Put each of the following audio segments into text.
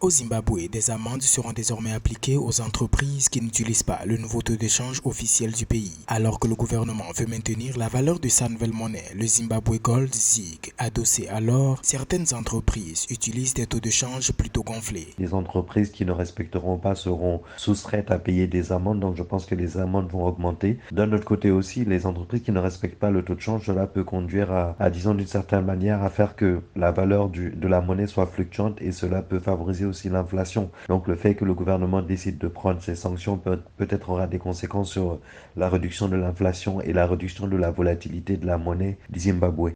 Au Zimbabwe, des amendes seront désormais appliquées aux entreprises qui n'utilisent pas le nouveau taux de change officiel du pays. Alors que le gouvernement veut maintenir la valeur de sa nouvelle monnaie, le Zimbabwe Gold ZiG, adossé à l'or, certaines entreprises utilisent des taux de change plutôt gonflés. Les entreprises qui ne respecteront pas seront soustraites à payer des amendes, donc je pense que les amendes vont augmenter. D'un autre côté aussi, les entreprises qui ne respectent pas le taux de change, cela peut conduire disons d'une certaine manière, à faire que la valeur de la monnaie soit fluctuante et cela peut favoriser aussi l'inflation. Donc le fait que le gouvernement décide de prendre ces sanctions peut-être aura des conséquences sur la réduction de l'inflation et la réduction de la volatilité de la monnaie du Zimbabwe.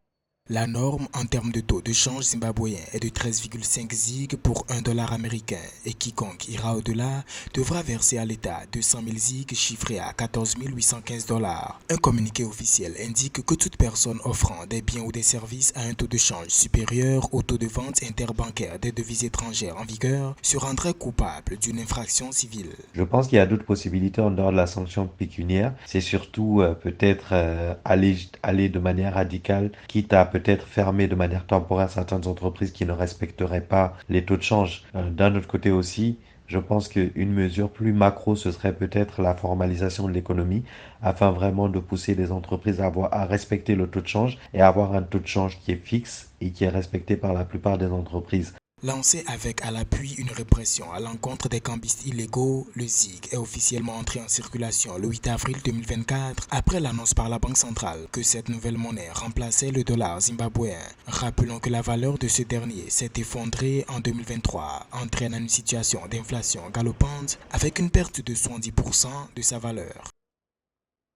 La norme en termes de taux de change zimbabwéen est de 13,5 ZiG pour 1 dollar américain et quiconque ira au-delà devra verser à l'État 200 000 ZiG chiffrés à 14 815 dollars. Un communiqué officiel indique que toute personne offrant des biens ou des services à un taux de change supérieur au taux de vente interbancaire des devises étrangères en vigueur se rendrait coupable d'une infraction civile. Je pense qu'il y a d'autres possibilités en dehors de la sanction pécuniaire. C'est surtout peut-être aller de manière radicale, quitte à peut-être fermer de manière temporaire certaines entreprises qui ne respecteraient pas les taux de change. D'un autre côté aussi, je pense qu'une mesure plus macro, ce serait peut-être la formalisation de l'économie, afin vraiment de pousser les entreprises à respecter le taux de change et à avoir un taux de change qui est fixe et qui est respecté par la plupart des entreprises. Lancé avec à l'appui une répression à l'encontre des cambistes illégaux, le ZiG est officiellement entré en circulation le 8 avril 2024 après l'annonce par la Banque centrale que cette nouvelle monnaie remplaçait le dollar zimbabwéen. Rappelons que la valeur de ce dernier s'est effondrée en 2023, entraînant une situation d'inflation galopante avec une perte de 70% de sa valeur.